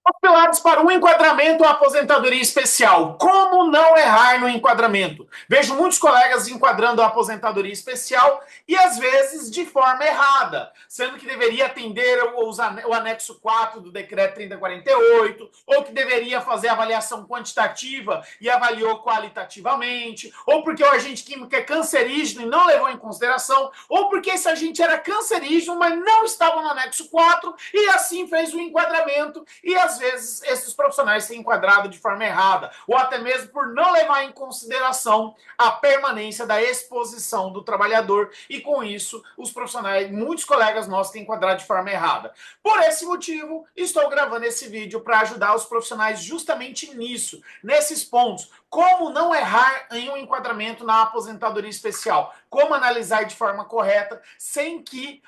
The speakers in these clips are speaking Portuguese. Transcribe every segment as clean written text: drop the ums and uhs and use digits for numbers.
Os pilares para o enquadramento à aposentadoria especial. Como não errar no enquadramento? Vejo muitos colegas enquadrando a aposentadoria especial e, às vezes, de forma errada, sendo que deveria atender o anexo 4 do decreto 3048, ou que deveria fazer avaliação quantitativa e avaliou qualitativamente, ou porque o agente químico é cancerígeno e não levou em consideração, ou porque esse agente era cancerígeno, mas não estava no anexo 4 e assim fez o enquadramento e, às vezes, esses profissionais têm enquadrado de forma errada, ou até mesmo por não levar em consideração a permanência da exposição do trabalhador e, com isso, os profissionais, muitos colegas nossos têm enquadrado de forma errada. Por esse motivo, estou gravando esse vídeo para ajudar os profissionais justamente nisso, nesses pontos. Como não errar em um enquadramento na aposentadoria especial? Como analisar de forma correta sem que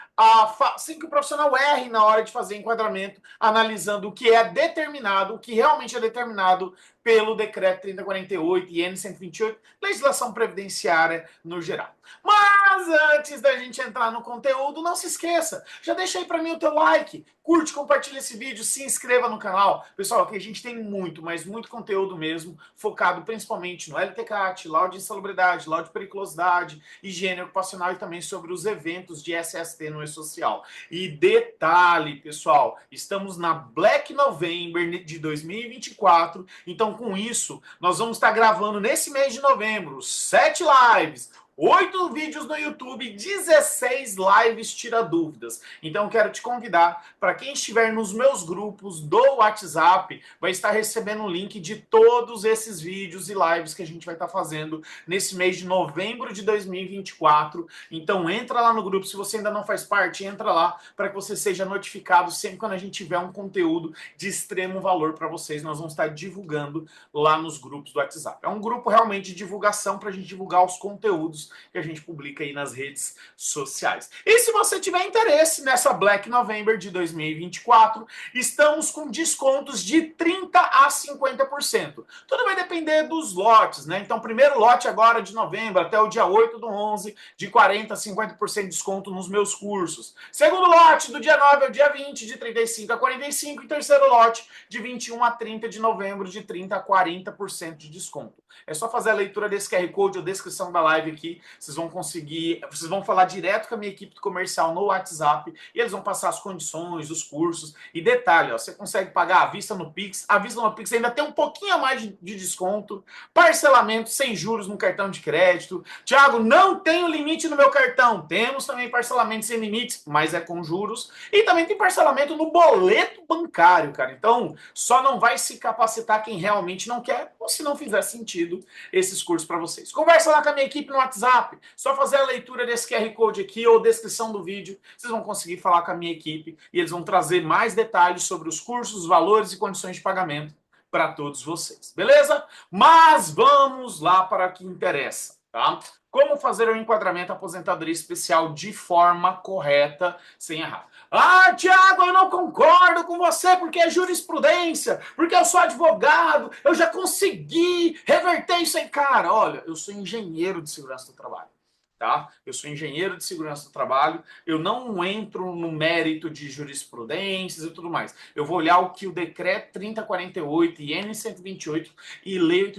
o profissional erre na hora de fazer enquadramento, analisando o que é determinado, o que realmente é determinado pelo decreto 3048 e N128, legislação previdenciária no geral. Mas antes da gente entrar no conteúdo, não se esqueça, já deixa aí para mim o teu like, curte, compartilha esse vídeo, se inscreva no canal. Pessoal, aqui a gente tem muito, mas muito conteúdo mesmo, focado principalmente no LTCAT, laudo de insalubridade, laudo de periculosidade, higiene ocupacional e também sobre os eventos de SST no E-Social. E detalhe, pessoal, estamos na Black November de 2024, então com isso nós vamos estar gravando nesse mês de novembro 7 lives, 8 vídeos no YouTube, 16 lives tira dúvidas. Então quero te convidar para quem estiver nos meus grupos do WhatsApp, vai estar recebendo o link de todos esses vídeos e lives que a gente vai estar fazendo nesse mês de novembro de 2024. Então entra lá no grupo, se você ainda não faz parte, entra lá para que você seja notificado sempre quando a gente tiver um conteúdo de extremo valor para vocês. Nós vamos estar divulgando lá nos grupos do WhatsApp. É um grupo realmente de divulgação para a gente divulgar os conteúdos que a gente publica aí nas redes sociais. E se você tiver interesse nessa Black November de 2024, estamos com descontos de 30 a 50%. Tudo vai depender dos lotes, né? Então, primeiro lote agora de novembro até o dia 8 do 11, de 40 a 50% de desconto nos meus cursos. Segundo lote, do dia 9 ao dia 20, de 35 a 45. E terceiro lote, de 21 a 30 de novembro, de 30 a 40% de desconto. É só fazer a leitura desse QR Code ou descrição da live aqui, vocês vão conseguir, vocês vão falar direto com a minha equipe comercial no WhatsApp e eles vão passar as condições, os cursos. E detalhe, ó, você consegue pagar à vista no Pix, à vista no Pix ainda tem um pouquinho a mais de desconto, parcelamento sem juros no cartão de crédito. Tiago, não tenho limite no meu cartão. Temos também parcelamento sem limites, mas é com juros. E também tem parcelamento no boleto bancário, cara. Então, só não vai se capacitar quem realmente não quer ou se não fizer sentido esses cursos para vocês. Conversa lá com a minha equipe no WhatsApp, só fazer a leitura desse QR Code aqui ou descrição do vídeo, vocês vão conseguir falar com a minha equipe e eles vão trazer mais detalhes sobre os cursos, os valores e condições de pagamento para todos vocês, beleza? Mas vamos lá para o que interessa, tá? Como fazer o enquadramento aposentadoria especial de forma correta, sem errar. Ah, Tiago, eu não concordo com você porque é jurisprudência, porque eu sou advogado, eu já consegui reverter isso aí. Cara, olha, eu sou engenheiro de segurança do trabalho. Tá? Eu sou engenheiro de segurança do trabalho, eu não entro no mérito de jurisprudências e tudo mais. Eu vou olhar o que o decreto 3048 e N128 e lei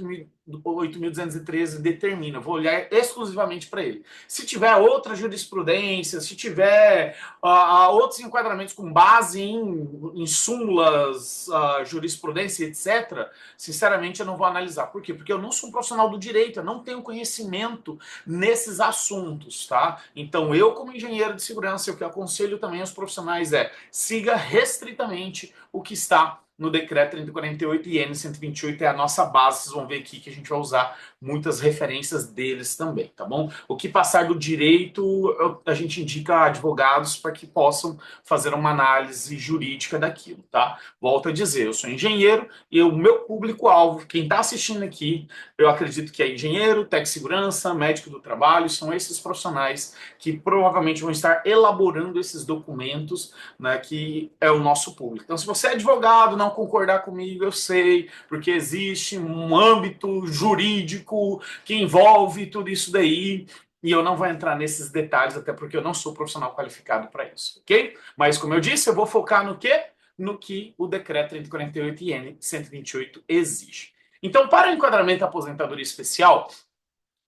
8.213 determina. Eu vou olhar exclusivamente para ele. Se tiver outra jurisprudência, se tiver outros enquadramentos com base em súmulas, jurisprudência, etc., sinceramente eu não vou analisar. Por quê? Porque eu não sou um profissional do direito, eu não tenho conhecimento nesses assuntos, tá? Então, eu, como engenheiro de segurança, o que eu aconselho também aos profissionais é siga restritamente o que está no decreto 3048 e N128 é a nossa base, vocês vão ver aqui que a gente vai usar muitas referências deles também, tá bom? O que passar do direito, a gente indica advogados para que possam fazer uma análise jurídica daquilo, tá? Volto a dizer, eu sou engenheiro e o meu público-alvo, quem está assistindo aqui, eu acredito que é engenheiro, técnico de segurança, médico do trabalho, são esses profissionais que provavelmente vão estar elaborando esses documentos, né, que é o nosso público. Então, se você é advogado, não concordar comigo, eu sei, porque existe um âmbito jurídico que envolve tudo isso daí, e eu não vou entrar nesses detalhes, até porque eu não sou profissional qualificado para isso, ok? Mas, como eu disse, eu vou focar no quê? no que o decreto 3048 e N 128 exige. Então, para o enquadramento da aposentadoria especial,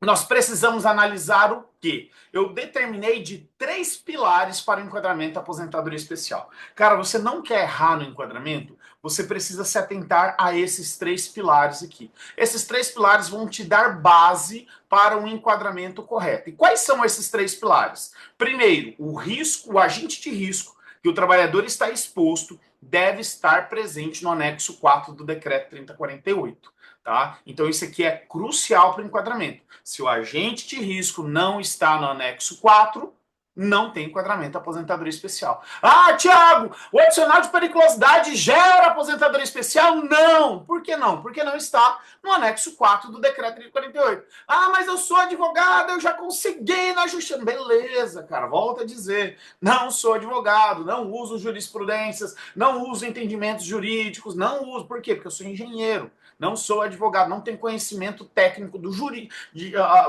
nós precisamos analisar o quê? Eu determinei de 3 pilares para o enquadramento da aposentadoria especial. Cara, você não quer errar no enquadramento? Você precisa se atentar a esses 3 pilares aqui. Esses 3 pilares vão te dar base para um enquadramento correto. E quais são esses 3 pilares? Primeiro, o risco, o agente de risco que o trabalhador está exposto deve estar presente no anexo 4 do decreto 3048. Tá? Então, isso aqui é crucial para o enquadramento. Se o agente de risco não está no anexo 4, não tem enquadramento da aposentadoria especial. Ah, Tiago, o adicional de periculosidade gera aposentadoria especial? Não. Por que não? Porque não está no anexo 4 do decreto 3048. Ah, mas eu sou advogado, eu já consegui na justiça. Beleza, cara, volta a dizer. Não sou advogado, não uso jurisprudências, não uso entendimentos jurídicos, não uso. Por quê? Porque eu sou engenheiro. Não sou advogado, não tenho conhecimento técnico do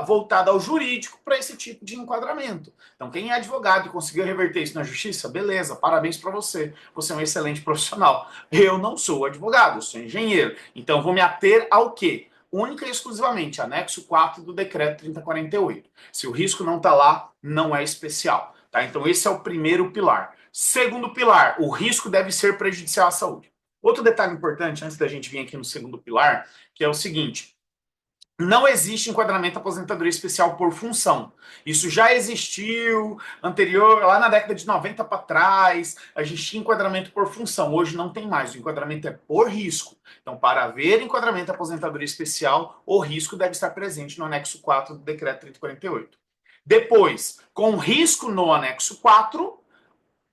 voltado ao jurídico para esse tipo de enquadramento. Então, quem é advogado e conseguiu reverter isso na justiça, beleza, parabéns para você. Você é um excelente profissional. Eu não sou advogado, eu sou engenheiro. Então, vou me ater ao quê? Única e exclusivamente, anexo 4 do decreto 3048. Se o risco não está lá, não é especial. Tá? Então, esse é o primeiro pilar. Segundo pilar, o risco deve ser prejudicial à saúde. Outro detalhe importante, antes da gente vir aqui no segundo pilar, que é o seguinte: não existe enquadramento aposentadoria especial por função. Isso já existiu anterior, lá na década de 90 para trás, a gente tinha enquadramento por função. Hoje não tem mais, o enquadramento é por risco. Então, para haver enquadramento aposentadoria especial, o risco deve estar presente no anexo 4 do decreto 3048. Depois, com risco no anexo 4,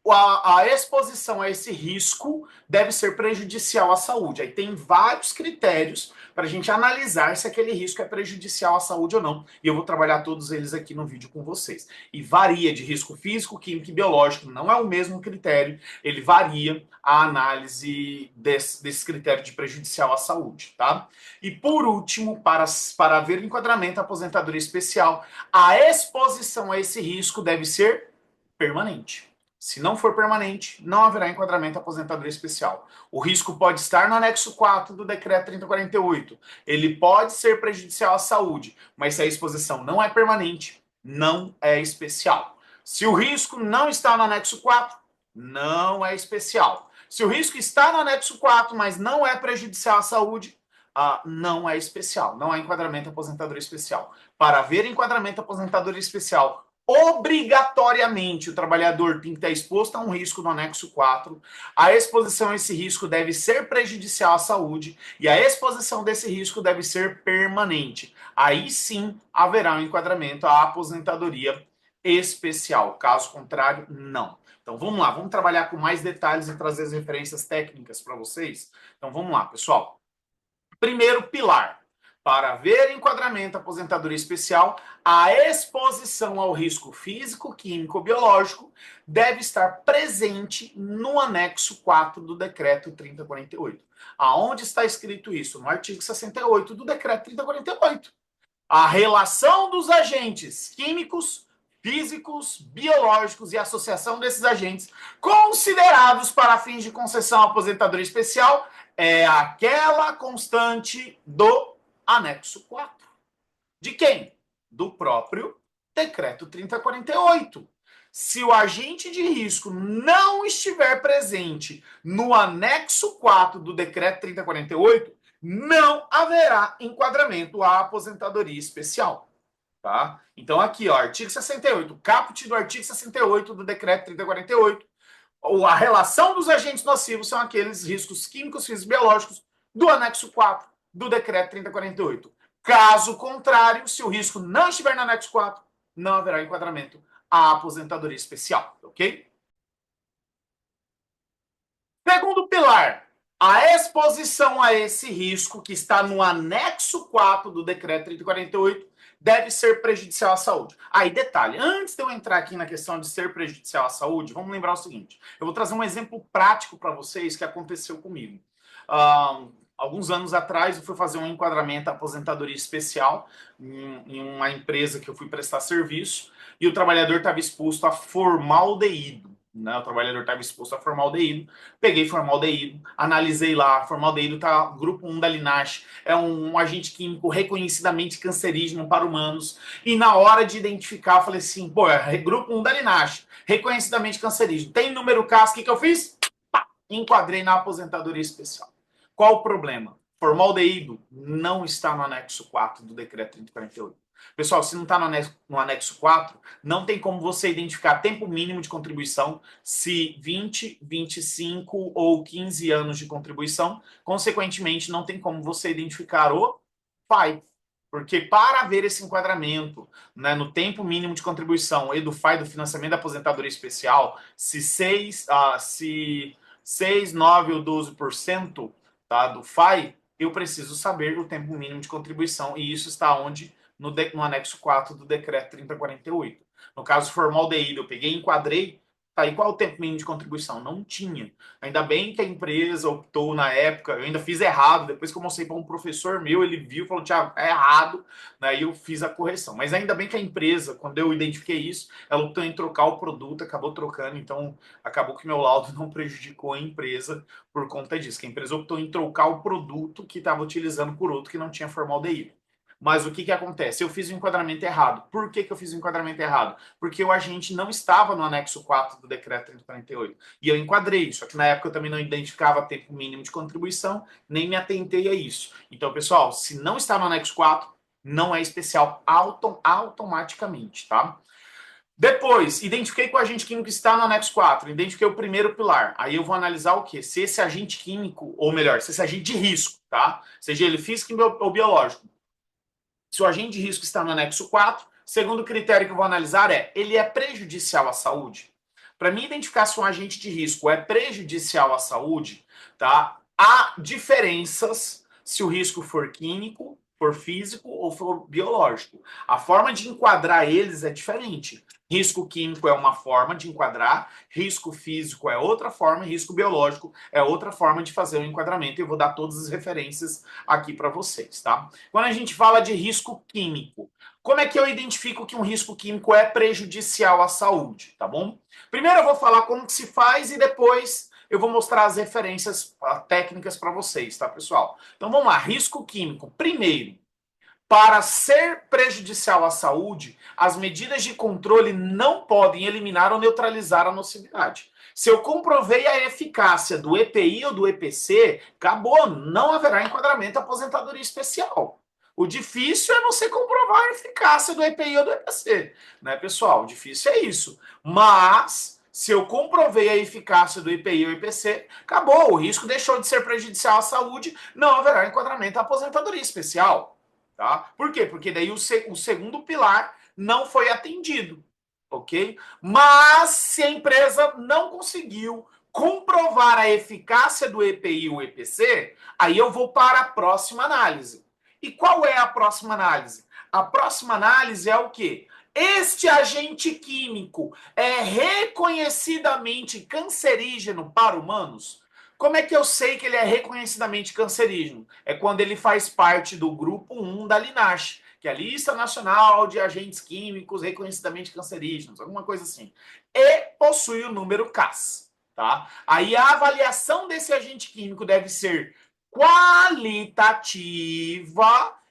a exposição a esse risco deve ser prejudicial à saúde. Aí tem vários critérios para a gente analisar se aquele risco é prejudicial à saúde ou não. E eu vou trabalhar todos eles aqui no vídeo com vocês. E varia de risco físico, químico e biológico, não é o mesmo critério, ele varia a análise desse critério de prejudicial à saúde, tá? E por último, para haver enquadramento à aposentadoria especial, a exposição a esse risco deve ser permanente. Se não for permanente, não haverá enquadramento à aposentadoria especial. O risco pode estar no anexo 4 do decreto 3048. Ele pode ser prejudicial à saúde, mas se a exposição não é permanente, não é especial. Se o risco não está no anexo 4, não é especial. Se o risco está no anexo 4, mas não é prejudicial à saúde, não é especial. Não há enquadramento à aposentadoria especial. Para haver enquadramento à aposentadoria especial, obrigatoriamente o trabalhador tem que estar exposto a um risco no anexo 4. A exposição a esse risco deve ser prejudicial à saúde e a exposição desse risco deve ser permanente. Aí sim haverá um enquadramento à aposentadoria especial. Caso contrário, não. Então vamos lá, vamos trabalhar com mais detalhes e trazer as referências técnicas para vocês. Então vamos lá, pessoal. Primeiro pilar. Para haver enquadramento à aposentadoria especial, a exposição ao risco físico, químico ou biológico deve estar presente no anexo 4 do decreto 3048. Aonde está escrito isso? No artigo 68 do decreto 3048. A relação dos agentes químicos, físicos, biológicos e a associação desses agentes considerados para fins de concessão à aposentadoria especial é aquela constante do anexo 4. De quem? Do próprio decreto 3048. Se o agente de risco não estiver presente no anexo 4 do decreto 3048, não haverá enquadramento à aposentadoria especial. Tá? Então aqui, ó, artigo 68, caput do artigo 68 do decreto 3048, a relação dos agentes nocivos são aqueles riscos químicos, físicos e biológicos do anexo 4 do decreto 3048. Caso contrário, se o risco não estiver no anexo 4, não haverá enquadramento à aposentadoria especial, ok? Segundo pilar, a exposição a esse risco que está no anexo 4 do decreto 3048 deve ser prejudicial à saúde. Aí, detalhe, antes de eu entrar aqui na questão de ser prejudicial à saúde, vamos lembrar o seguinte, eu vou trazer um exemplo prático para vocês que aconteceu comigo. Alguns anos atrás, eu fui fazer um enquadramento à aposentadoria especial em uma empresa que eu fui prestar serviço e o trabalhador estava exposto a formaldeído. né? O trabalhador estava exposto a formaldeído, peguei formaldeído, analisei lá, formaldeído tá grupo 1 da Linache, é um agente químico reconhecidamente cancerígeno para humanos, e na hora de identificar, eu falei assim, pô, é grupo 1 da Linache, reconhecidamente cancerígeno, tem número CAS, o que eu fiz? Pá, enquadrei na aposentadoria especial. Qual o problema? Formaldeído não está no anexo 4 do decreto 3048. Pessoal, se não está no anexo 4, não tem como você identificar tempo mínimo de contribuição, se 20, 25 ou 15 anos de contribuição. Consequentemente, não tem como você identificar o FAI. Porque para haver esse enquadramento, né, no tempo mínimo de contribuição e do FAI, do financiamento da aposentadoria especial, se 6, 9 ou 12%, tá, do FAI, eu preciso saber o tempo mínimo de contribuição. E isso está onde? No anexo 4 do decreto 3048. No caso formaldeído, eu peguei e enquadrei, tá aí qual é o tempo mínimo de contribuição? Não tinha. Ainda bem que a empresa optou na época, eu ainda fiz errado, depois que eu mostrei para um professor meu, ele viu e falou, Thiago, é errado, daí eu fiz a correção. Mas ainda bem que a empresa, quando eu identifiquei isso, ela optou em trocar o produto, acabou trocando, então acabou que meu laudo não prejudicou a empresa por conta disso, que a empresa optou em trocar o produto que estava utilizando por outro que não tinha formaldeído. Mas o que acontece? Eu fiz o enquadramento errado. Por que eu fiz o enquadramento errado? Porque o agente não estava no anexo 4 do decreto 3048. E eu enquadrei, só que na época eu também não identificava tempo mínimo de contribuição, nem me atentei a isso. Então, pessoal, se não está no anexo 4, não é especial automaticamente, tá? Depois, identifiquei que o agente químico está no anexo 4, identifiquei o primeiro pilar. Aí eu vou analisar o quê? Se esse agente químico, ou melhor, se esse agente de risco, tá? Seja ele físico ou biológico, se o agente de risco está no anexo 4, segundo critério que eu vou analisar ele é prejudicial à saúde? Para mim identificar se um agente de risco é prejudicial à saúde, tá? Há diferenças se o risco for químico, for físico ou for biológico. A forma de enquadrar eles é diferente. Risco químico é uma forma de enquadrar, risco físico é outra forma, risco biológico é outra forma de fazer o enquadramento. Eu vou dar todas as referências aqui para vocês, tá? Quando a gente fala de risco químico, como é que eu identifico que um risco químico é prejudicial à saúde, tá bom? Primeiro eu vou falar como que se faz e depois eu vou mostrar as referências técnicas para vocês, tá, pessoal? Então vamos lá, risco químico. Primeiro, para ser prejudicial à saúde, as medidas de controle não podem eliminar ou neutralizar a nocividade. Se eu comprovei a eficácia do EPI ou do EPC, acabou, não haverá enquadramento à aposentadoria especial. O difícil é você comprovar a eficácia do EPI ou do EPC, né, pessoal? O difícil é isso. Mas se eu comprovei a eficácia do EPI ou EPC, acabou, o risco deixou de ser prejudicial à saúde, não haverá enquadramento à aposentadoria especial. Tá? Por quê? Porque daí o segundo pilar não foi atendido, ok? Mas se a empresa não conseguiu comprovar a eficácia do EPI ou EPC, aí eu vou para a próxima análise. E qual é a próxima análise? A próxima análise é o quê? Este agente químico é reconhecidamente cancerígeno para humanos? Como é que eu sei que ele é reconhecidamente cancerígeno? É quando ele faz parte do grupo 1 da Linache, que é a Lista Nacional de Agentes Químicos Reconhecidamente Cancerígenos, alguma coisa assim. E possui o número CAS. Tá? Aí a avaliação desse agente químico deve ser qualitativa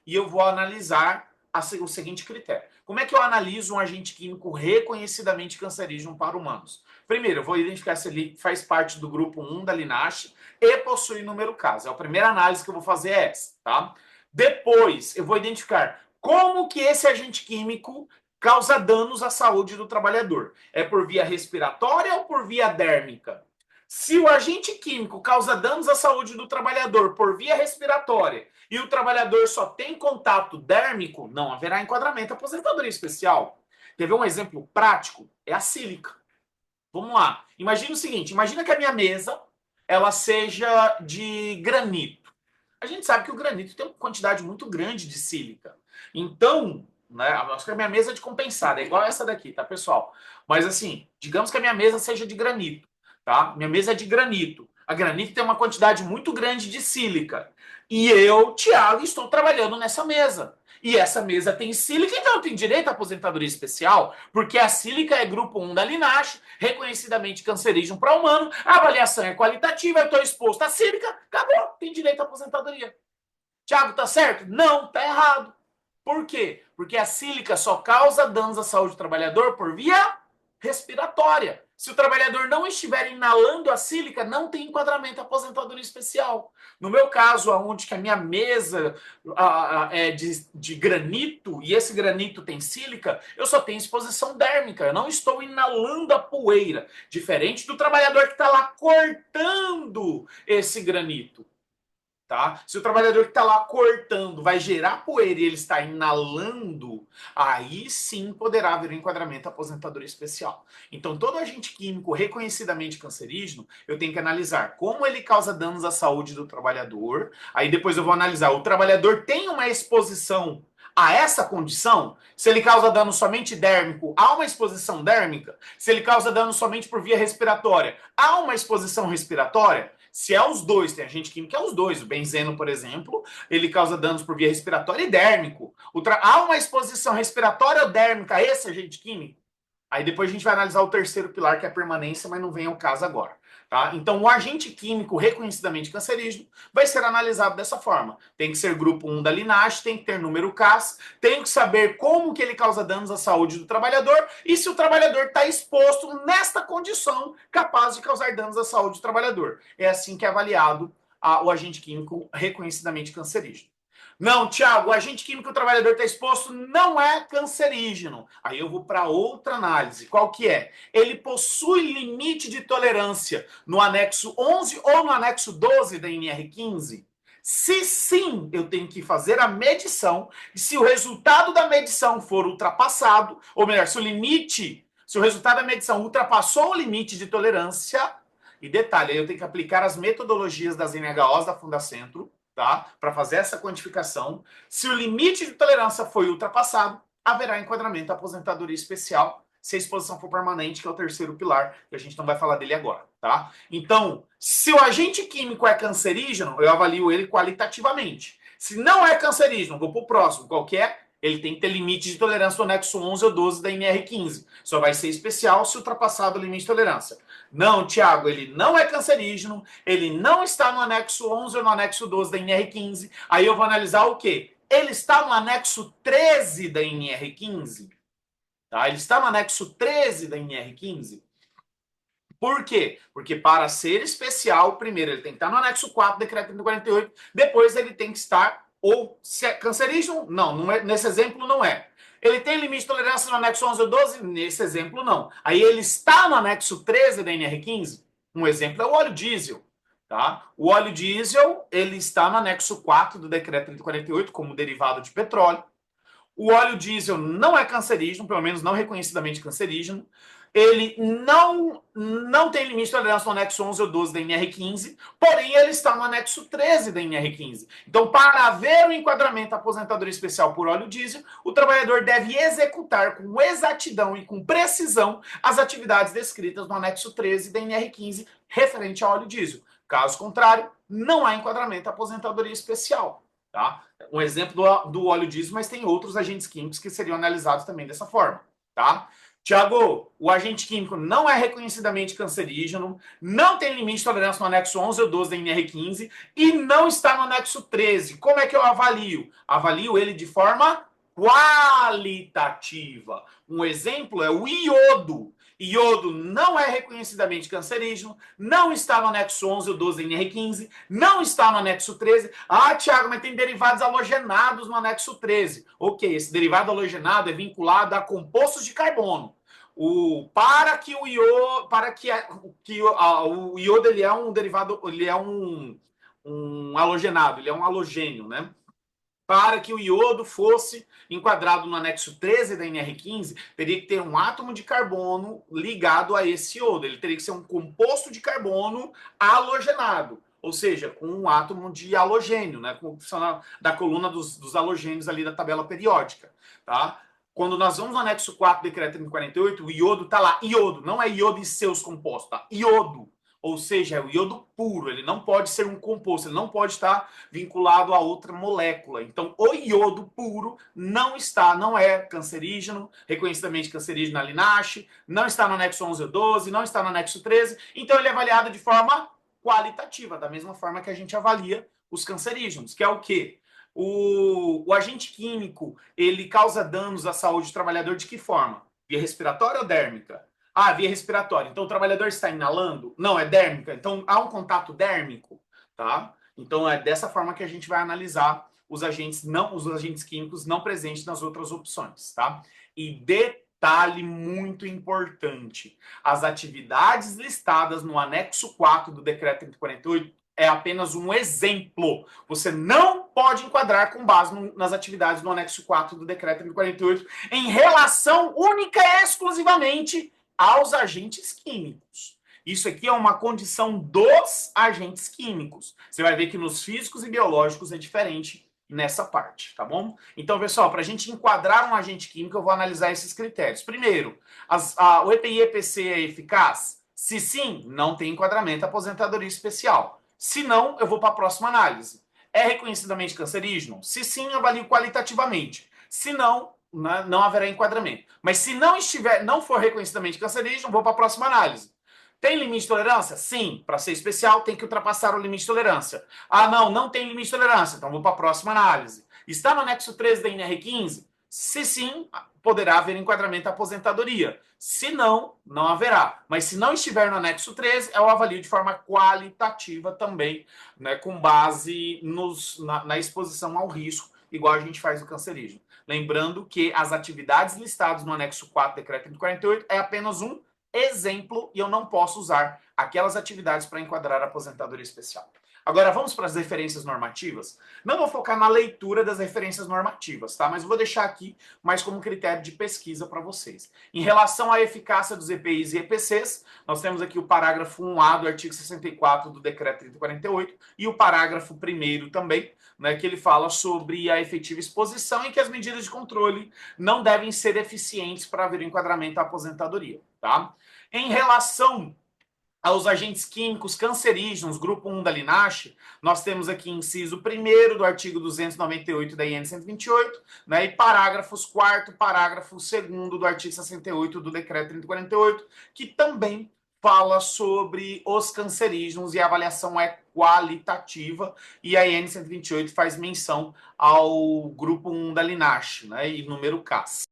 e eu vou analisar o seguinte critério. Como é que eu analiso um agente químico reconhecidamente cancerígeno para humanos? Primeiro, eu vou identificar se ele faz parte do grupo 1 da Linache e possui número CAS. A primeira análise que eu vou fazer é essa, tá? Depois, eu vou identificar como que esse agente químico causa danos à saúde do trabalhador. É por via respiratória ou por via dérmica? Se o agente químico causa danos à saúde do trabalhador por via respiratória e o trabalhador só tem contato dérmico, não haverá enquadramento à aposentadoria especial. Quer ver um exemplo prático? É a sílica. Vamos lá. Imagina o seguinte, imagina que a minha mesa ela seja de granito. A gente sabe que o granito tem uma quantidade muito grande de sílica. Então, né, acho que a minha mesa é de compensada, é igual essa daqui, tá, pessoal? Mas assim, digamos que a minha mesa seja de granito, tá? Minha mesa é de granito. A granito tem uma quantidade muito grande de sílica. E eu, Thiago, estou trabalhando nessa mesa. E essa mesa tem sílica, então tem direito à aposentadoria especial, porque a sílica é grupo 1 da linache, reconhecidamente cancerígeno para humano, a avaliação é qualitativa, eu estou exposto à sílica, acabou, tem direito à aposentadoria. Tiago, tá certo? Não, tá errado. Por quê? Porque a sílica só causa danos à saúde do trabalhador por via respiratória. Se o trabalhador não estiver inalando a sílica, não tem enquadramento à aposentadoria especial. No meu caso, onde que a minha mesa é de granito e esse granito tem sílica, eu só tenho exposição dérmica, eu não estou inalando a poeira. Diferente do trabalhador que está lá cortando esse granito. Tá? Se o trabalhador que está lá cortando vai gerar poeira e ele está inalando, aí sim poderá haver um enquadramento à aposentadoria especial. Então, todo agente químico reconhecidamente cancerígeno, eu tenho que analisar como ele causa danos à saúde do trabalhador. Aí depois eu vou analisar, o trabalhador tem uma exposição a essa condição? Se ele causa dano somente dérmico, há uma exposição dérmica? Se ele causa dano somente por via respiratória, há uma exposição respiratória? Se é os dois, tem agente químico que é os dois. O benzeno, por exemplo, ele causa danos por via respiratória e dérmico. Há uma exposição respiratória ou dérmica a esse agente químico? Aí depois a gente vai analisar o terceiro pilar, que é a permanência, mas não vem ao caso agora. Tá? Então, o agente químico reconhecidamente cancerígeno vai ser analisado dessa forma. Tem que ser grupo 1 da linache, tem que ter número CAS, tem que saber como que ele causa danos à saúde do trabalhador e se o trabalhador está exposto nesta condição capaz de causar danos à saúde do trabalhador. É assim que é avaliado o agente químico reconhecidamente cancerígeno. Não, Tiago, o agente químico que o trabalhador está exposto não é cancerígeno. Aí eu vou para outra análise. Qual que é? Ele possui limite de tolerância no anexo 11 ou no anexo 12 da NR15? Se sim, eu tenho que fazer a medição. E se o resultado da medição for ultrapassado, ou melhor, se o resultado da medição ultrapassou o limite de tolerância, e detalhe, aí eu tenho que aplicar as metodologias das NHOs da Fundacentro, tá? Para fazer essa quantificação. Se o limite de tolerância foi ultrapassado, haverá enquadramento à aposentadoria especial, se a exposição for permanente, que é o terceiro pilar, que a gente não vai falar dele agora, tá? Então, se o agente químico é cancerígeno, eu avalio ele qualitativamente. Se não é cancerígeno, vou para o próximo, qual que é? Ele tem que ter limite de tolerância no anexo 11 ou 12 da NR15. Só vai ser especial se ultrapassado o limite de tolerância. Não, Tiago, ele não é cancerígeno, ele não está no anexo 11 ou no anexo 12 da NR15. Aí eu vou analisar o quê? Ele está no anexo 13 da NR15. Tá? Ele está no anexo 13 da NR15. Por quê? Porque para ser especial, primeiro ele tem que estar no anexo 4 do decreto 3048, depois ele tem que estar, ou se é cancerígeno, não é, nesse exemplo não é. Ele tem limite de tolerância no anexo 11 ou 12? Nesse exemplo não. Aí ele está no anexo 13 da NR15? Um exemplo é o óleo diesel. Tá? O óleo diesel ele está no anexo 4 do decreto 3048 como derivado de petróleo. O óleo diesel não é cancerígeno, pelo menos não reconhecidamente cancerígeno. Ele não tem limite de tolerância no anexo 11 ou 12 da NR15, porém ele está no anexo 13 da NR15. Então, para haver o enquadramento à aposentadoria especial por óleo diesel, o trabalhador deve executar com exatidão e com precisão as atividades descritas no anexo 13 da NR15 referente ao óleo diesel. Caso contrário, não há enquadramento à aposentadoria especial. Tá? Um exemplo do óleo diesel, mas tem outros agentes químicos que seriam analisados também dessa forma. Tá? Tiago, o agente químico não é reconhecidamente cancerígeno, não tem limite de tolerância no anexo 11 ou 12 da NR15 e não está no anexo 13. Como é que eu avalio? Avalio ele de forma qualitativa. Um exemplo é o iodo. Iodo não é reconhecidamente cancerígeno, não está no anexo 11 ou 12 da NR15, não está no anexo 13. Ah, Tiago, mas tem derivados halogenados no anexo 13. Ok, esse derivado halogenado é vinculado a compostos de carbono. Para que o iodo ele é um derivado, ele é um halogenado, ele é um halogênio, né? Para que o iodo fosse enquadrado no anexo 13 da NR15, teria que ter um átomo de carbono ligado a esse iodo. Ele teria que ser um composto de carbono halogenado, ou seja, com um átomo de halogênio, né? Com da coluna dos halogênios ali da tabela periódica, tá? Quando nós vamos no anexo 4 do decreto 3048, o iodo está lá. Iodo, não é iodo e seus compostos, tá? Iodo. ou seja, é o iodo puro, ele não pode ser um composto, ele não pode estar vinculado a outra molécula. Então, o iodo puro não é cancerígeno, reconhecidamente cancerígeno na Linache, não está no anexo 11 ou 12, não está no anexo 13, então ele é avaliado de forma qualitativa, da mesma forma que a gente avalia os cancerígenos, que é o quê? O agente químico, ele causa danos à saúde do trabalhador de que forma? Via respiratória ou dérmica? Ah, via respiratória. Então o trabalhador está inalando? Não, é dérmica. Então há um contato dérmico, tá? Então é dessa forma que a gente vai analisar os agentes químicos não presentes nas outras opções, tá? E detalhe muito importante: as atividades listadas no anexo 4 do decreto 3048 é apenas um exemplo. Você não pode enquadrar com base nas atividades do anexo 4 do decreto 3048 em relação única e exclusivamente aos agentes químicos. Isso aqui é uma condição dos agentes químicos. Você vai ver que nos físicos e biológicos é diferente nessa parte, tá bom? Então, pessoal, para a gente enquadrar um agente químico, eu vou analisar esses critérios. Primeiro, o EPI-EPC é eficaz? Se sim, não tem enquadramento aposentadoria especial. Se não, eu vou para a próxima análise. É reconhecidamente cancerígeno? Se sim, avalio qualitativamente. Se não, não haverá enquadramento. Mas se não for reconhecidamente cancerígeno, vou para a próxima análise. Tem limite de tolerância? Sim. Para ser especial, tem que ultrapassar o limite de tolerância. Ah, não tem limite de tolerância. Então vou para a próxima análise. Está no anexo 13 da NR15? Se sim, poderá haver enquadramento à aposentadoria. Se não, não haverá. Mas se não estiver no anexo 13, eu avalio de forma qualitativa também, né, com base na exposição ao risco, igual a gente faz no cancerígeno. Lembrando que as atividades listadas no anexo 4 do decreto 148 é apenas um exemplo e eu não posso usar aquelas atividades para enquadrar a aposentadoria especial. Agora vamos para as referências normativas. Não vou focar na leitura das referências normativas, tá? Mas vou deixar aqui mais como critério de pesquisa para vocês. Em relação à eficácia dos EPIs e EPCs, nós temos aqui o parágrafo 1A do artigo 64 do decreto 3048 e o parágrafo 1º também, né, que ele fala sobre a efetiva exposição e que as medidas de controle não devem ser eficientes para haver enquadramento à aposentadoria, tá? Em relação aos agentes químicos cancerígenos, grupo 1 da Linache, nós temos aqui inciso 1º do artigo 298 da IN 128, né, e parágrafos 4º, parágrafo 2º do artigo 68 do decreto 3048, que também fala sobre os cancerígenos e a avaliação é qualitativa, e a IN 128 faz menção ao grupo 1 da Linache, né, e número CAS.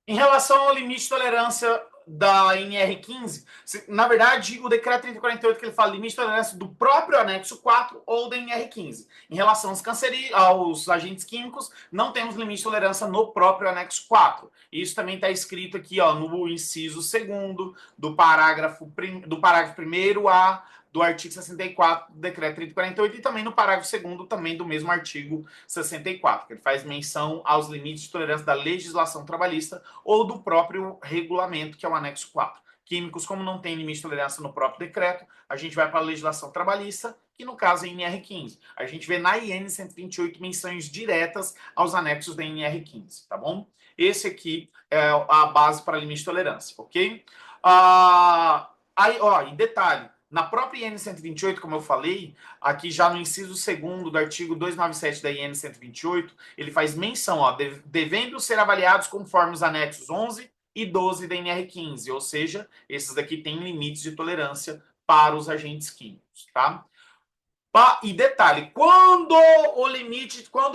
Em relação ao limite de tolerância da NR15, na verdade, o decreto 3048 que ele fala limite de tolerância do próprio anexo 4 ou da NR15. Em relação aos agentes químicos, não temos limite de tolerância no próprio anexo 4. Isso também está escrito aqui, ó, no inciso 2º do parágrafo 1º do artigo 64 do decreto 3048 e também no parágrafo 2º também do mesmo artigo 64, que ele faz menção aos limites de tolerância da legislação trabalhista ou do próprio regulamento, que é o anexo 4. Químicos, como não tem limite de tolerância no próprio decreto, a gente vai para a legislação trabalhista, que no caso é a NR15. A gente vê na IN 128 menções diretas aos anexos da NR15, tá bom? Esse aqui é a base para limite de tolerância, ok? Aí, ó, em detalhe, na própria IN 128, como eu falei, aqui já no inciso 2º do artigo 297 da IN 128, ele faz menção, ó, devendo ser avaliados conforme os anexos 11 e 12 da NR15, ou seja, esses daqui têm limites de tolerância para os agentes químicos, tá? E detalhe, quando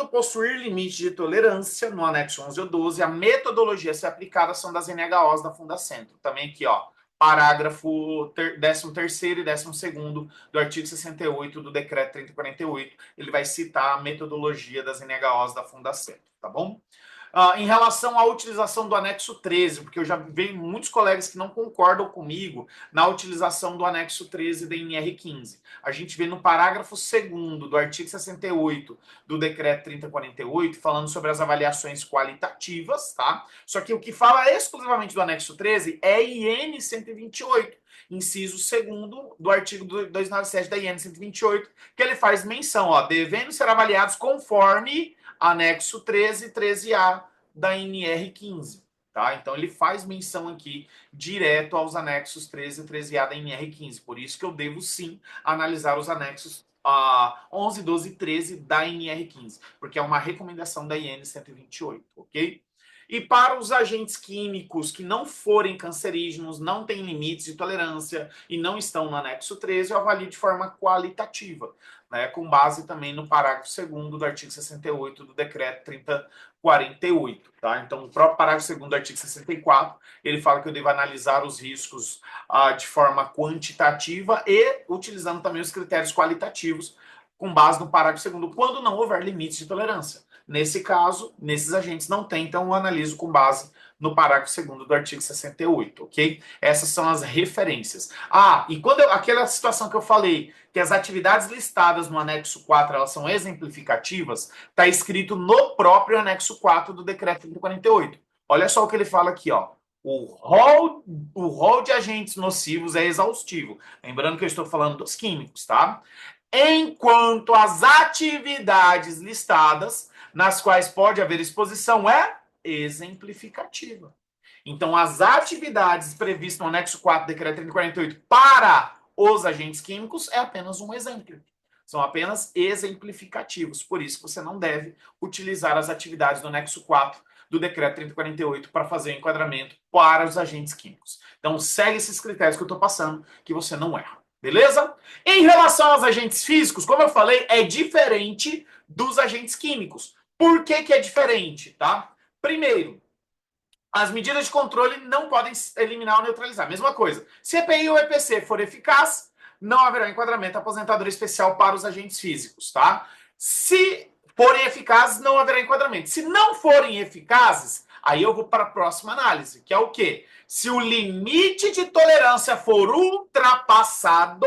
possuir limite de tolerância no anexo 11 ou 12, a metodologia a ser aplicada são das NHOs da Fundacentro. Também aqui, ó, parágrafo 13º e 12º do artigo 68 do decreto 3048, ele vai citar a metodologia das NHOs da Fundacentro, tá bom? Em relação à utilização do anexo 13, porque eu já vejo muitos colegas que não concordam comigo na utilização do anexo 13 da NR15. A gente vê no parágrafo 2º do artigo 68 do decreto 3048, falando sobre as avaliações qualitativas, tá? Só que o que fala exclusivamente do anexo 13 é IN 128, inciso 2º do artigo 297 da IN 128, que ele faz menção, ó, devendo ser avaliados conforme anexo 13 e 13A da NR15, tá? Então ele faz menção aqui direto aos anexos 13 e 13A da NR15. Por isso que eu devo sim analisar os anexos 11, 12 e 13 da NR15, porque é uma recomendação da IN 128, ok? E para os agentes químicos que não forem cancerígenos, não têm limites de tolerância e não estão no anexo 13, eu avalio de forma qualitativa, né, com base também no parágrafo 2º do artigo 68 do decreto 3048, tá? Então, o próprio parágrafo 2º do artigo 64, ele fala que eu devo analisar os riscos de forma quantitativa e utilizando também os critérios qualitativos com base no parágrafo 2º, quando não houver limites de tolerância. Nesse caso, nesses agentes não tem, então eu analiso com base no parágrafo 2º do artigo 68, ok? Essas são as referências. E quando aquela situação que eu falei, que as atividades listadas no anexo 4, elas são exemplificativas, está escrito no próprio anexo 4 do decreto 3048. Olha só o que ele fala aqui, ó. O rol de agentes nocivos é exaustivo. Lembrando que eu estou falando dos químicos, tá? Enquanto as atividades listadas nas quais pode haver exposição é exemplificativa. Então, as atividades previstas no anexo 4 do decreto 3048 para os agentes químicos é apenas um exemplo. São apenas exemplificativos. Por isso, você não deve utilizar as atividades do anexo 4 do decreto 3048 para fazer o enquadramento para os agentes químicos. Então, segue esses critérios que eu estou passando, que você não erra. Beleza? Em relação aos agentes físicos, como eu falei, é diferente dos agentes químicos. Por que é diferente, tá? Primeiro, as medidas de controle não podem eliminar ou neutralizar. Mesma coisa. Se EPI ou EPC for eficaz, não haverá enquadramento aposentadoria especial para os agentes físicos, tá? Se forem eficazes, não haverá enquadramento. Se não forem eficazes, aí eu vou para a próxima análise, que é o quê? Se o limite de tolerância for ultrapassado,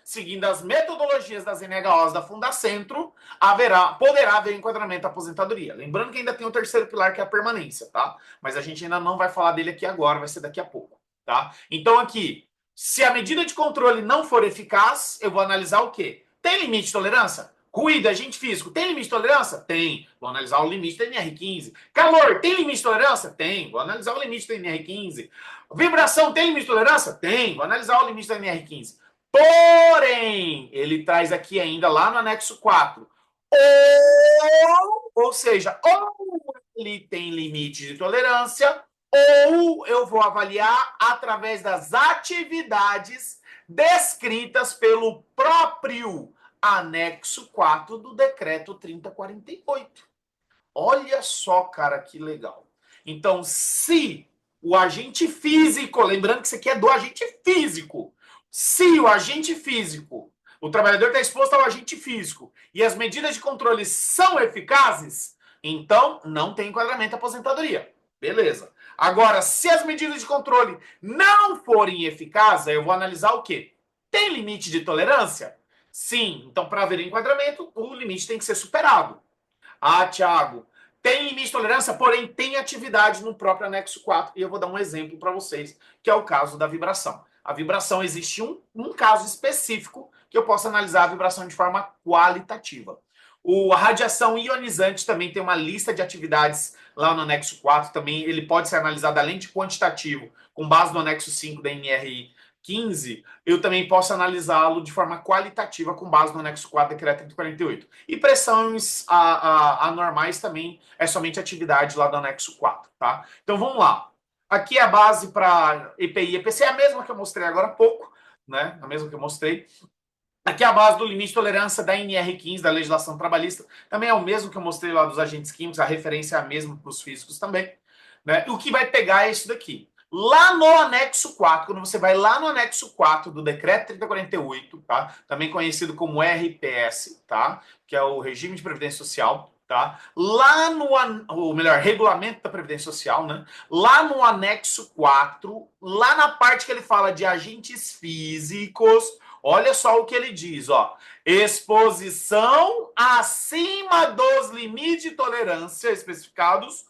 seguindo as metodologias das NHOs da Fundacentro, poderá haver enquadramento da aposentadoria. Lembrando que ainda tem o terceiro pilar, que é a permanência, tá? Mas a gente ainda não vai falar dele aqui agora, vai ser daqui a pouco, tá? Então aqui, se a medida de controle não for eficaz, eu vou analisar o quê? Tem limite de tolerância? Ruído, agente físico, tem limite de tolerância? Tem. Vou analisar o limite da NR15. Calor, tem limite de tolerância? Tem. Vou analisar o limite da NR15. Vibração, tem limite de tolerância? Tem. Vou analisar o limite da NR15. Porém, ele traz aqui ainda lá no anexo 4. Ou seja, ou ele tem limite de tolerância, ou eu vou avaliar através das atividades descritas pelo próprio anexo 4 do decreto 3048. Olha só, cara, que legal. Então, se o agente físico, lembrando que isso aqui é do agente físico, se o agente físico, o trabalhador está exposto ao agente físico e as medidas de controle são eficazes, então não tem enquadramento à aposentadoria. Beleza. Agora, se as medidas de controle não forem eficazes, eu vou analisar o quê? Tem limite de tolerância? Sim. Então, para haver enquadramento, o limite tem que ser superado. Thiago, tem limite de tolerância, porém tem atividade no próprio anexo 4. E eu vou dar um exemplo para vocês, que é o caso da vibração. A vibração, existe um caso específico que eu posso analisar a vibração de forma qualitativa. A radiação ionizante também tem uma lista de atividades lá no anexo 4. Também ele pode ser analisado além de quantitativo, com base no anexo 5 da NR 15, eu também posso analisá-lo de forma qualitativa com base no anexo 4 do decreto 3048. E pressões anormais também é somente atividade lá do anexo 4, tá? Então vamos lá. Aqui é a base para EPI e EPC, é a mesma que eu mostrei agora há pouco, né? A mesma que eu mostrei. Aqui é a base do limite de tolerância da NR15, da legislação trabalhista. Também é o mesmo que eu mostrei lá dos agentes químicos, a referência é a mesma para os físicos também, né? O que vai pegar é isso daqui. Lá no anexo 4, quando você vai lá no anexo 4 do decreto 3048, tá? Também conhecido como RPS, tá? Que é o regime de previdência social, tá? Lá no, ou melhor, regulamento da previdência social, né? Lá no anexo 4, lá na parte que ele fala de agentes físicos, olha só o que ele diz, ó. Exposição acima dos limites de tolerância especificados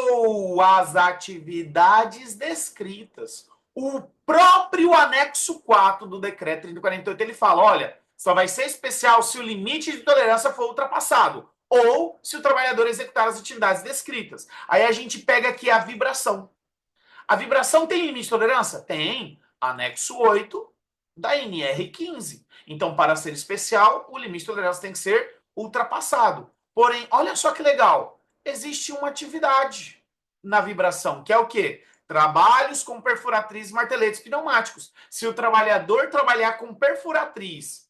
ou as atividades descritas. O próprio anexo 4 do decreto 3048, ele fala, olha, só vai ser especial se o limite de tolerância for ultrapassado. ou se o trabalhador executar as atividades descritas. Aí a gente pega aqui a vibração. A vibração tem limite de tolerância? Tem. Anexo 8 da NR15. Então, para ser especial, o limite de tolerância tem que ser ultrapassado. Porém, olha só que legal. Existe uma atividade na vibração, que é o quê? Trabalhos com perfuratriz e marteletes pneumáticos. Se o trabalhador trabalhar com perfuratriz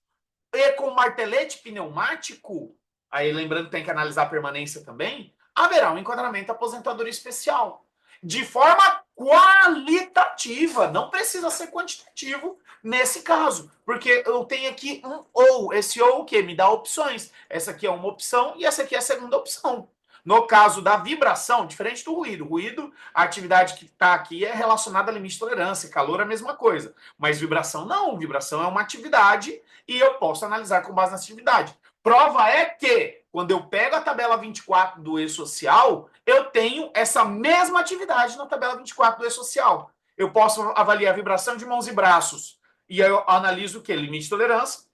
e com martelete pneumático, aí lembrando que tem que analisar a permanência também, haverá um enquadramento aposentadoria especial. De forma qualitativa, não precisa ser quantitativo nesse caso, porque eu tenho aqui um ou, esse ou o que? Me dá opções. Essa aqui é uma opção e essa aqui é a segunda opção. No caso da vibração, diferente do ruído. Ruído, a atividade que está aqui é relacionada a limite de tolerância. Calor é a mesma coisa. Mas vibração não. Vibração é uma atividade e eu posso analisar com base nessa atividade. Prova é que, quando eu pego a tabela 24 do E-Social, eu tenho essa mesma atividade na tabela 24 do E-Social. Eu posso avaliar a vibração de mãos e braços. E aí eu analiso o quê? Limite de tolerância.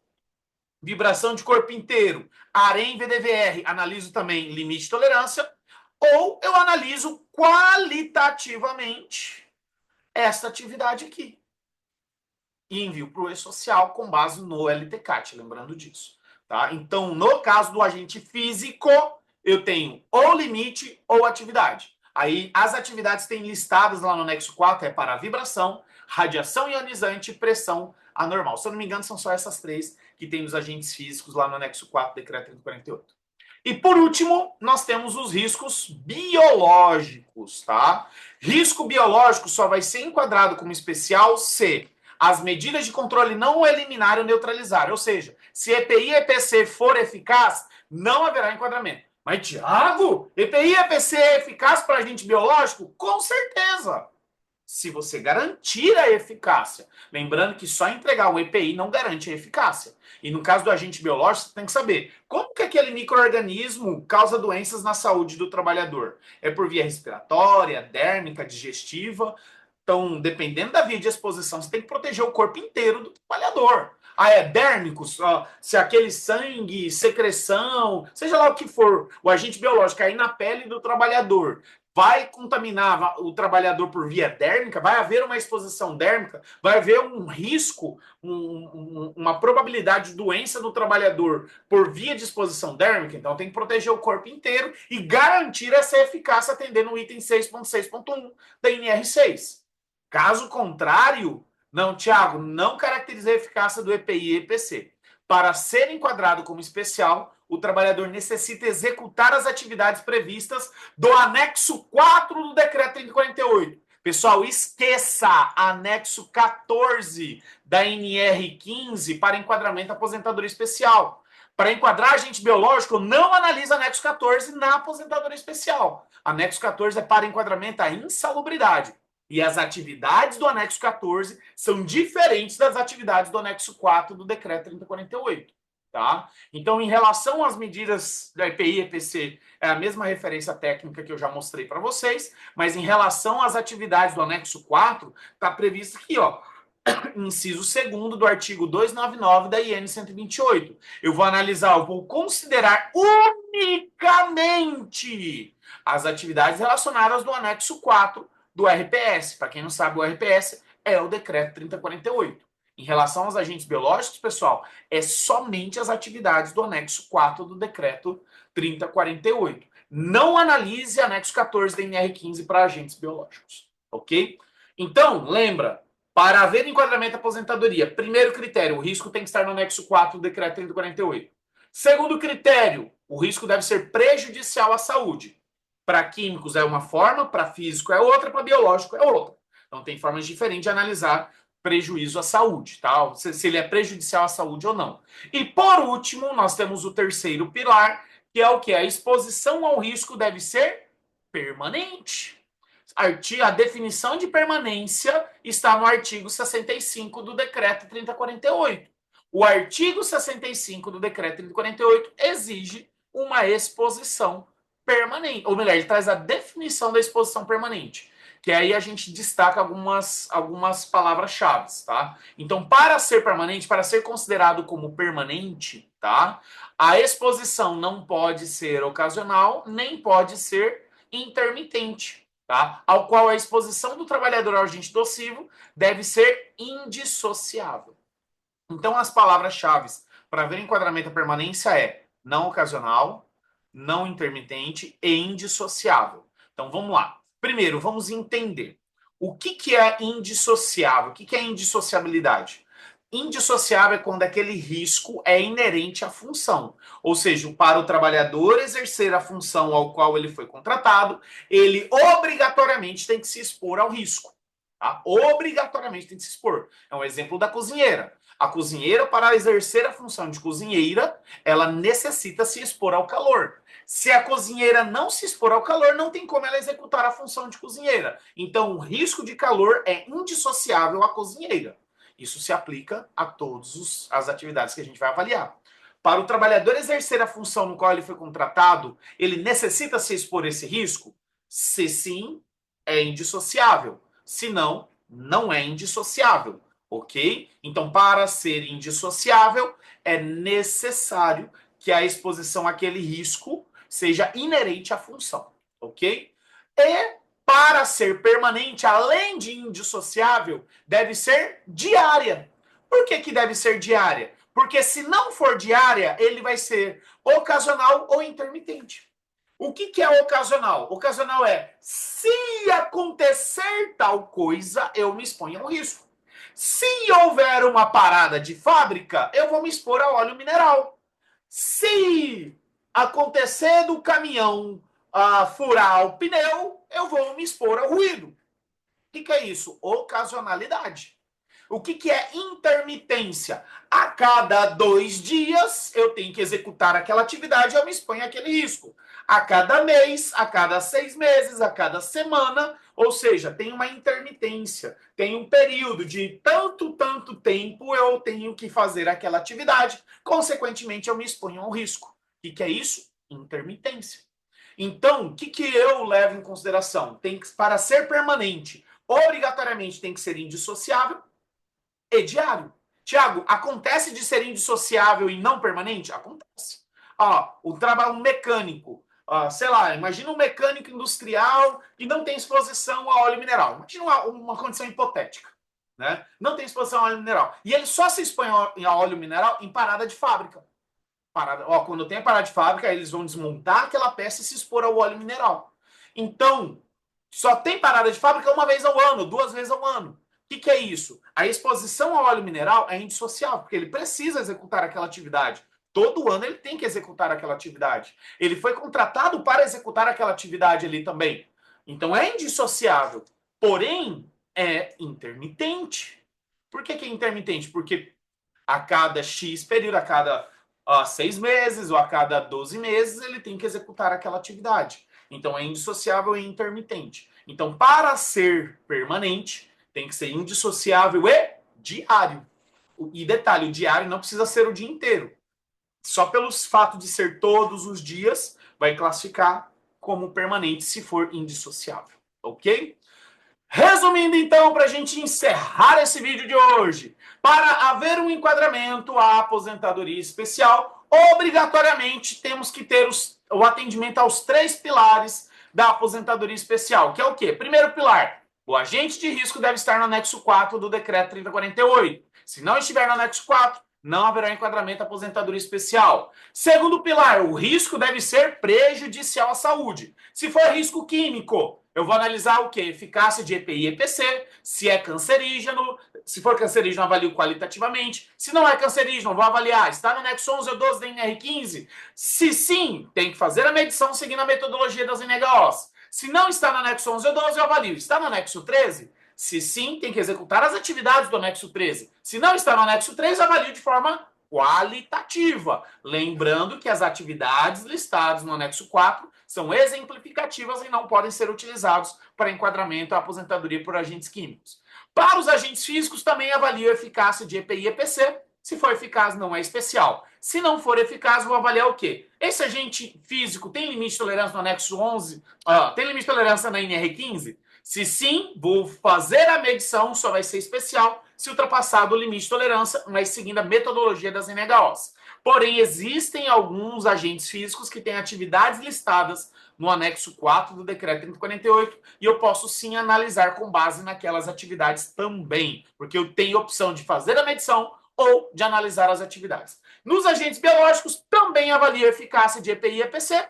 Vibração de corpo inteiro. AREM VDVR. Analiso também limite de tolerância. Ou eu analiso qualitativamente esta atividade aqui. E envio para o E-Social com base no LTCAT, lembrando disso. Tá? Então, no caso do agente físico, eu tenho ou limite ou atividade. Aí, as atividades têm listadas lá no anexo 4, é para vibração, radiação ionizante e pressão anormal. Se eu não me engano, são só essas três que tem os agentes físicos lá no anexo 4 do decreto 3048. E por último, nós temos os riscos biológicos, tá? Risco biológico só vai ser enquadrado como especial se as medidas de controle não o eliminarem ou neutralizarem. Ou seja, se EPI e EPC for eficaz, não haverá enquadramento. Mas, Tiago, EPI e EPC é eficaz para agente biológico? Com certeza. Se você garantir a eficácia. Lembrando que só entregar o EPI não garante a eficácia. E no caso do agente biológico, você tem que saber como que aquele micro-organismo causa doenças na saúde do trabalhador. É por via respiratória, dérmica, digestiva. Então, dependendo da via de exposição, você tem que proteger o corpo inteiro do trabalhador. Ah, é dérmicos, se aquele sangue, secreção, seja lá o que for, o agente biológico cair na pele do trabalhador, vai contaminar o trabalhador por via dérmica, vai haver uma exposição dérmica, vai haver um risco, uma probabilidade de doença do trabalhador por via de exposição dérmica, então tem que proteger o corpo inteiro e garantir essa eficácia atendendo o item 6.6.1 da NR6. Caso contrário, não, Tiago, não caracteriza a eficácia do EPI e EPC. Para ser enquadrado como especial, o trabalhador necessita executar as atividades previstas do anexo 4 do decreto 3048. Pessoal, esqueça anexo 14 da NR15 para enquadramento da aposentadoria especial. Para enquadrar agente biológico, não analisa anexo 14 na aposentadoria especial. Anexo 14 é para enquadramento da insalubridade. E as atividades do anexo 14 são diferentes das atividades do anexo 4 do decreto 3048. Tá? Então, em relação às medidas da EPI e EPC, é a mesma referência técnica que eu já mostrei para vocês, mas em relação às atividades do anexo 4, está previsto aqui, ó, inciso 2º do artigo 299 da IN 128. Eu vou considerar unicamente as atividades relacionadas do anexo 4 do RPS. Para quem não sabe, o RPS é o decreto 3048. Em relação aos agentes biológicos, pessoal, é somente as atividades do anexo 4 do decreto 3048. Não analise anexo 14 da NR15 para agentes biológicos, ok? Então, lembra, para haver enquadramento da aposentadoria, primeiro critério, o risco tem que estar no anexo 4 do decreto 3048. Segundo critério, o risco deve ser prejudicial à saúde. Para químicos é uma forma, para físico é outra, para biológico é outra. Então tem formas diferentes de analisar prejuízo à saúde, tá? Se ele é prejudicial à saúde ou não. E por último, nós temos o terceiro pilar, que é o que? A exposição ao risco deve ser permanente. A definição de permanência está no artigo 65 do decreto 3048. O artigo 65 do decreto 3048 exige uma exposição permanente, ou melhor, ele traz a definição da exposição permanente, que aí a gente destaca algumas palavras-chave, tá? Então, para ser permanente, para ser considerado como permanente, tá? A exposição não pode ser ocasional, nem pode ser intermitente, tá? Ao qual a exposição do trabalhador ao agente nocivo deve ser indissociável. Então, as palavras-chave para ver enquadramento à permanência é não ocasional, não intermitente e indissociável. Então, vamos lá. Primeiro, vamos entender o que é indissociável. O que é indissociabilidade? Indissociável é quando aquele risco é inerente à função. Ou seja, para o trabalhador exercer a função ao qual ele foi contratado, ele obrigatoriamente tem que se expor ao risco. Tá? Obrigatoriamente tem que se expor. É um exemplo da cozinheira. A cozinheira, para exercer a função de cozinheira, ela necessita se expor ao calor. Se a cozinheira não se expor ao calor, não tem como ela executar a função de cozinheira. Então, o risco de calor é indissociável à cozinheira. Isso se aplica a todas as atividades que a gente vai avaliar. Para o trabalhador exercer a função no qual ele foi contratado, ele necessita se expor a esse risco? Se sim, é indissociável. Se não, não é indissociável. Ok? Então, para ser indissociável, é necessário que a exposição àquele risco seja inerente à função. Ok? E para ser permanente, além de indissociável, deve ser diária. Por que deve ser diária? Porque se não for diária, ele vai ser ocasional ou intermitente. O que é ocasional? Ocasional é se acontecer tal coisa, eu me exponho a um risco. Se houver uma parada de fábrica, eu vou me expor a óleo mineral. Se acontecer do caminhão furar o pneu, eu vou me expor ao ruído. O que é isso? Ocasionalidade. O que é intermitência? A cada 2 dias eu tenho que executar aquela atividade e eu me exponho àquele risco. A cada mês, a cada 6 meses, a cada semana, ou seja, tem uma intermitência, tem um período de tanto tempo eu tenho que fazer aquela atividade, consequentemente eu me exponho a um risco. O que é isso? Intermitência. Então, o que eu levo em consideração? Para ser permanente, obrigatoriamente tem que ser indissociável e diário. Tiago, acontece de ser indissociável e não permanente? Acontece. Um mecânico, sei lá, imagina um mecânico industrial que não tem exposição a óleo mineral. Imagina uma condição hipotética. Né? Não tem exposição a óleo mineral. E ele só se expõe a óleo mineral em parada de fábrica. Quando tem a parada de fábrica, eles vão desmontar aquela peça e se expor ao óleo mineral. Então, só tem parada de fábrica uma vez ao ano, 2 vezes ao ano. O que é isso? A exposição ao óleo mineral é indissociável, porque ele precisa executar aquela atividade. Todo ano ele tem que executar aquela atividade. Ele foi contratado para executar aquela atividade ali também. Então é indissociável. Porém, é intermitente. Por que é intermitente? Porque a cada X período, a cada 6 meses ou a cada 12 meses, ele tem que executar aquela atividade. Então é indissociável e intermitente. Então, para ser permanente, tem que ser indissociável e diário. E detalhe, o diário não precisa ser o dia inteiro. Só pelo fato de ser todos os dias, vai classificar como permanente se for indissociável. Ok? Resumindo, então, para a gente encerrar esse vídeo de hoje, para haver um enquadramento à aposentadoria especial, obrigatoriamente temos que ter o atendimento aos 3 pilares da aposentadoria especial, que é o quê? Primeiro pilar, o agente de risco deve estar no anexo 4 do decreto 3048. Se não estiver no anexo 4, não haverá enquadramento à aposentadoria especial. Segundo pilar, o risco deve ser prejudicial à saúde. Se for risco químico, eu vou analisar o quê? Eficácia de EPI e EPC, se é cancerígeno, se for cancerígeno, avalio qualitativamente. Se não é cancerígeno, vou avaliar, está no anexo 11 ou 12 da NR15? Se sim, tem que fazer a medição seguindo a metodologia das NHOs. Se não está no anexo 11 ou 12, eu avalio. Está no anexo 13? Se sim, tem que executar as atividades do anexo 13. Se não está no anexo 13, avalio de forma qualitativa. Lembrando que as atividades listadas no anexo 4 são exemplificativas e não podem ser utilizados para enquadramento à aposentadoria por agentes químicos. Para os agentes físicos, também avalio a eficácia de EPI e EPC. Se for eficaz, não é especial. Se não for eficaz, vou avaliar o quê? Esse agente físico tem limite de tolerância no anexo 11? Tem limite de tolerância na NR15? Se sim, vou fazer a medição, só vai ser especial se ultrapassado o limite de tolerância, mas seguindo a metodologia das NHOs. Porém, existem alguns agentes físicos que têm atividades listadas no anexo 4 do decreto 3048 e eu posso sim analisar com base naquelas atividades também, porque eu tenho a opção de fazer a medição ou de analisar as atividades. Nos agentes biológicos, também avalio a eficácia de EPI e EPC,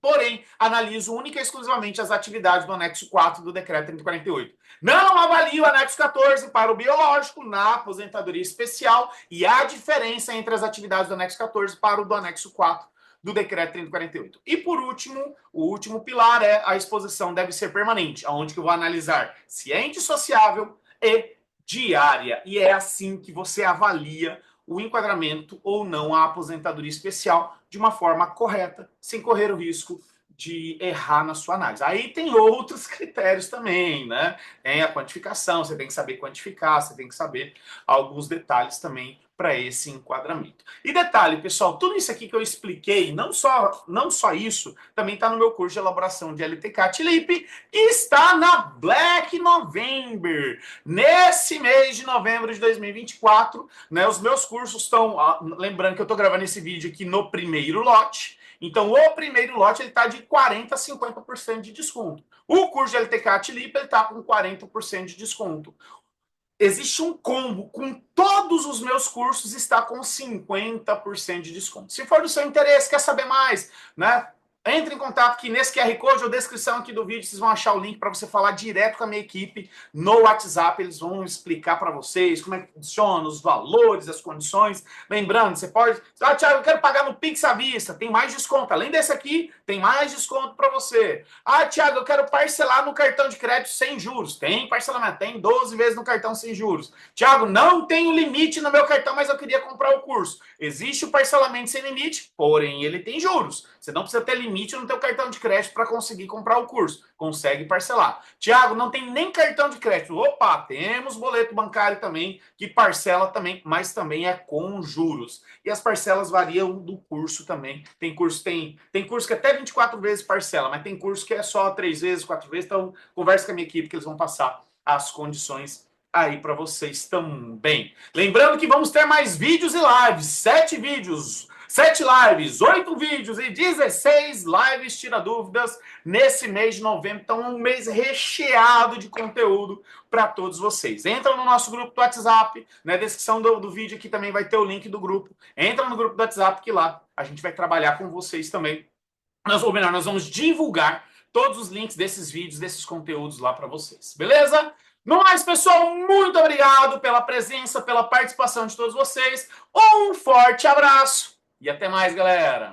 porém, analiso única e exclusivamente as atividades do anexo 4 do decreto 3048. Não avalio o anexo 14 para o biológico na aposentadoria especial e há diferença entre as atividades do anexo 14 para o do anexo 4 do decreto 3048. E por último, o último pilar é a exposição deve ser permanente, onde eu vou analisar se é indissociável e diária. E é assim que você avalia o enquadramento ou não à aposentadoria especial de uma forma correta, sem correr o risco de errar na sua análise. Aí tem outros critérios também, né? Tem a quantificação, você tem que saber quantificar, você tem que saber alguns detalhes também para esse enquadramento. E detalhe, pessoal, tudo isso aqui que eu expliquei, não só isso, também está no meu curso de elaboração de LTCAT-LIP, que está na Black November. Nesse mês de novembro de 2024, né, os meus cursos estão, lembrando que eu estou gravando esse vídeo aqui no primeiro lote, então o primeiro lote ele está de 40% a 50% de desconto. O curso de LTCAT-LIP está com 40% de desconto. Existe um combo com todos os meus cursos, está com 50% de desconto. Se for do seu interesse, quer saber mais, né? Entre em contato aqui nesse QR Code ou descrição aqui do vídeo, vocês vão achar o link para você falar direto com a minha equipe no WhatsApp. Eles vão explicar para vocês como é que funciona, os valores, as condições. Lembrando, você pode... Ah, Thiago, eu quero pagar no Pix à vista, tem mais desconto. Além desse aqui, tem mais desconto para você. Ah, Thiago, eu quero parcelar no cartão de crédito sem juros. Tem parcelamento, tem 12 vezes no cartão sem juros. Thiago, não tenho limite no meu cartão, mas eu queria comprar o curso. Existe o parcelamento sem limite, porém ele tem juros. Você não precisa ter limite no teu cartão de crédito para conseguir comprar o curso. Consegue parcelar. Tiago, não tem nem cartão de crédito. Opa, temos boleto bancário também, que parcela também, mas também é com juros. E as parcelas variam do curso também. Tem curso que até 24 vezes parcela, mas tem curso que é só 3 vezes, 4 vezes. Então, conversa com a minha equipe que eles vão passar as condições aí para vocês também. Lembrando que vamos ter mais vídeos e lives. 7 vídeos, 7 lives, 8 vídeos e 16 lives tira dúvidas nesse mês de novembro. Então, um mês recheado de conteúdo para todos vocês. Entra no nosso grupo do WhatsApp, na descrição do vídeo aqui também vai ter o link do grupo. Entra no grupo do WhatsApp que lá a gente vai trabalhar com vocês também. Ou melhor, nós vamos divulgar todos os links desses vídeos, desses conteúdos lá para vocês. Beleza? No mais, pessoal, muito obrigado pela presença, pela participação de todos vocês. Um forte abraço e até mais, galera!